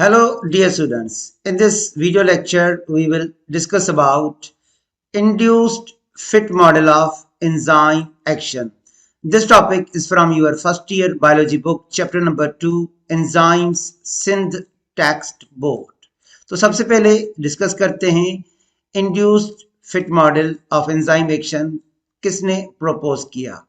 Hello dear students. In this video lecture we will discuss about induced fit model of enzyme action. This topic is from your first year biology book chapter number 2 enzymes synth text board. तो सबसे पहले discuss करते हैं induced fit model of enzyme action किसने propose किया.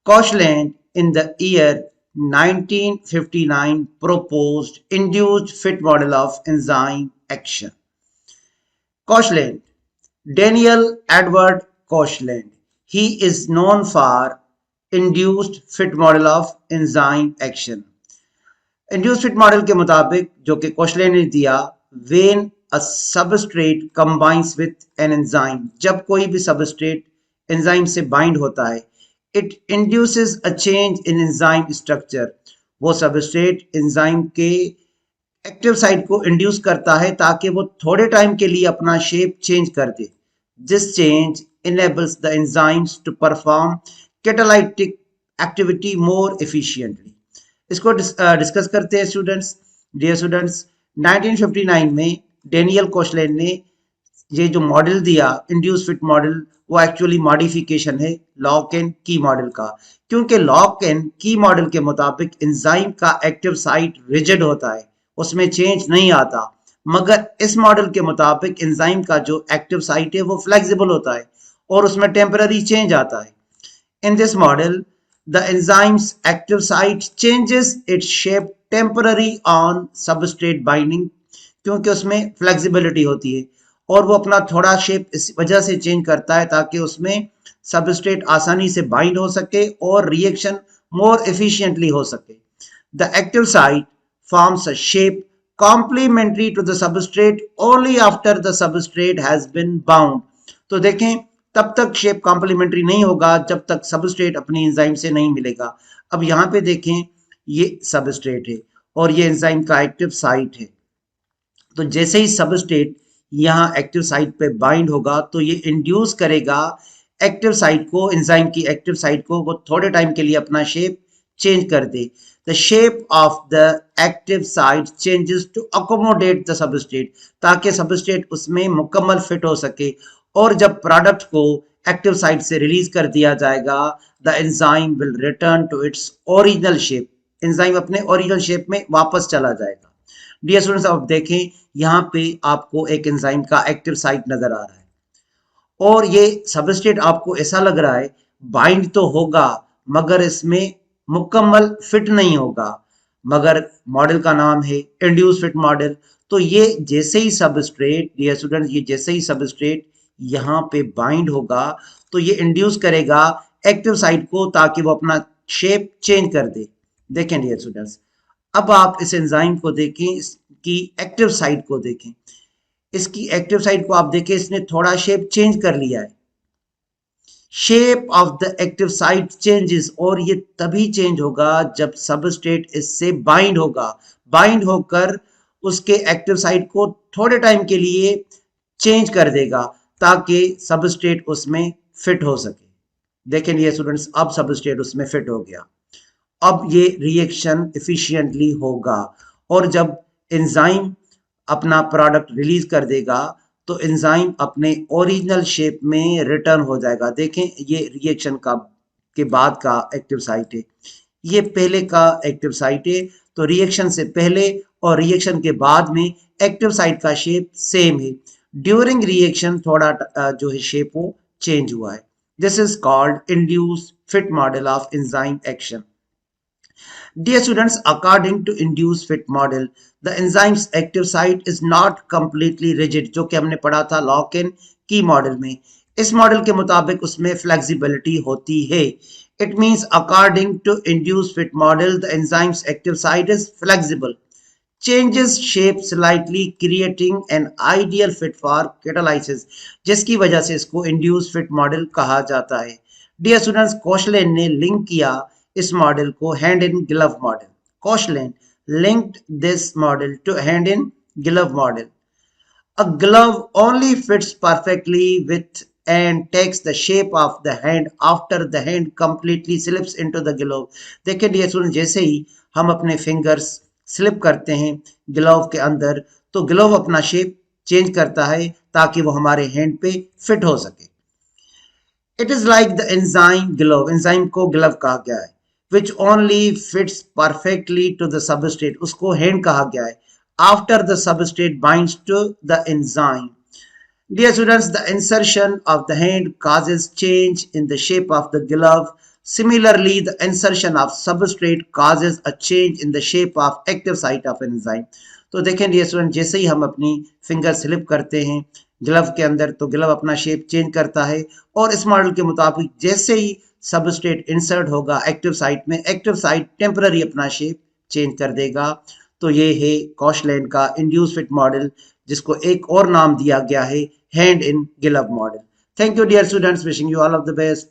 Koshland in the year 1959 proposed induced fit model of enzyme action. Koshland, Daniel Edward Koshland. He is known for induced fit model of enzyme action. Induced fit model के मुताबिक जो कि Koshland ने दिया, when a substrate combines with an enzyme, जब कोई भी substrate enzyme से बाइंड होता है, it induces a change in enzyme structure. वो सबस्ट्रेट एंजाइम के एक्टिव साइट को इंड्यूस करता है ताकि वो थोड़े टाइम के लिए अपना शेप चेंज कर दे. This change enables the enzymes to perform catalytic activity more efficiently. इसको डिस्कस करते हैं स्टूडेंट्स. डियर स्टूडेंट्स, 1959 में डेनियल कोशलैंड ने ये जो मॉडल दिया इंड्यूस फिट मॉडल, वो एक्चुअली मॉडिफिकेशन है लॉक एंड की मॉडल का, क्योंकि लॉक एंड की मॉडल के मुताबिक एंजाइम का एक्टिव साइट रिजिड होता है, उसमें चेंज नहीं आता. मगर इस मॉडल के मुताबिक एंजाइम का जो एक्टिव साइट है वो फ्लेक्सिबल होता है और उसमें टेम्पररी चेंज आता है. In this model the enzymes active site changes its shape temporary on substrate binding, क्योंकि उसमें फ्लेक्सिबिलिटी होती है और वो अपना थोड़ा शेप इस वजह से चेंज करता है ताकि उसमें सबस्ट्रेट आसानी से बाइंड हो सके और रिएक्शन मोर एफिशिएंटली हो सके. The active site forms a shape complementary to the substrate only after the substrate has been bound. तो देखें, तब तक शेप कॉम्प्लीमेंट्री नहीं होगा जब तक सबस्ट्रेट अपनी एंजाइम से नहीं मिलेगा. अब यहाँ पे देखें, ये सबस्ट्रेट है और ये एंजाइम का एक्टिव साइट है. तो जैसे ही सबस्ट्रेट यहाँ एक्टिव साइट पे बाइंड होगा तो ये इंड्यूस करेगा एक्टिव साइट को, एंजाइम की एक्टिव साइट को, वो थोड़े टाइम के लिए अपना शेप चेंज कर दे. The shape of the active site changes to accommodate the substrate, ताकि सबस्ट्रेट उसमें मुकम्मल फिट हो सके. और जब प्रोडक्ट को एक्टिव साइट से रिलीज कर दिया जाएगा, the enzyme will return to its original shape. Enzyme अपने ओरिजिनल शेप में वापस चला जाएगा. डियर स्टूडेंट्स, अब देखें, यहाँ पे आपको एक एंजाइम का एक्टिव साइट नजर आ रहा है और ये सबस्ट्रेट आपको ऐसा लग रहा है बाइंड तो होगा मगर इसमें मुकम्मल फिट नहीं होगा. मगर मॉडल का नाम है इंड्यूस फिट मॉडल. तो ये जैसे ही सबस्ट्रेट, डियर स्टूडेंट्स, ये जैसे ही सबस्ट्रेट यहाँ पे बाइंड होगा तो ये इंड्यूस करेगा एक्टिव साइट को ताकि वो अपना शेप चेंज कर दे. देखें डियर स्टूडेंट्स, अब आप इस एंजाइम को देखें, इसकी एक्टिव साइट को देखें. इसकी एक्टिव साइट को आप देखें, इसने थोड़ा शेप चेंज कर लिया है. Shape of the active site changes, और ये तभी चेंज होगा जब सबस्ट्रेट इससे बाइंड होगा. बाइंड होकर उसके एक्टिव साइट को थोड़े टाइम के लिए चेंज कर देगा ताकि सबस्ट्रेट उसमें फिट हो सके. देखें ये स्टूडेंट्स, अब सबस्ट्रेट उसमें फिट हो गया. अब ये रिएक्शन एफिशिएंटली होगा और जब एंजाइम अपना प्रोडक्ट रिलीज कर देगा तो एंजाइम अपने ओरिजिनल शेप में रिटर्न हो जाएगा. देखें, ये रिएक्शन का के बाद का एक्टिव साइट है, ये पहले का एक्टिव साइट है. तो रिएक्शन से पहले और रिएक्शन के बाद में एक्टिव साइट का शेप सेम है. ड्यूरिंग रिएक्शन थोड़ा जो है शेप वो चेंज हुआ है. This is called induce fit model of enzyme action. Dear students, according to induced fit model, the enzyme's active site is not completely rigid, जो कि हमने पढ़ा था लॉक एंड की मॉडल में. इस मॉडल के मुताबिक उसमें फ्लेक्सिबिलिटी होती है. It means according to induced fit model, the enzyme's active site is flexible, changes shape slightly, creating an ideal fit for catalysis, जिसकी वजह से इसको induced fit model कहा जाता है. Dear students, कोशलैंड ने लिंक किया इस मॉडल को hand in glove model. Koshland linked this model to hand in glove model. A glove only fits perfectly with and takes the shape of the hand after the hand completely slips into the glove. देखिए dear student, जैसे ही हम अपने fingers slip करते हैं glove के अंदर, तो glove अपना शेप चेंज करता है ताकि वो हमारे हैंड पे फिट हो सके। It is like the enzyme glove, enzyme को ग्लव कहा गया है, which only fits perfectly to the substrate, उसको हैंड कहा गया है, after the substrate binds to the enzyme. Dear students, the insertion of the hand causes change in the shape of the glove. Similarly, the insertion of substrate causes a change in the shape of active site of enzyme. तो देखें dear student, जैसे ही हम अपनी finger slip करते हैं glove के अंदर तो ग्लव अपना शेप चेंज करता है, और इस मॉडल के मुताबिक जैसे ही सबस्ट्रेट इंसर्ट होगा एक्टिव साइट में, एक्टिव साइट टेम्पररी अपना शेप चेंज कर देगा। तो ये है कॉशलैंड का इंड्यूस फिट मॉडल, जिसको एक और नाम दिया गया है hand in glove model. Thank you dear students, wishing you all of the best.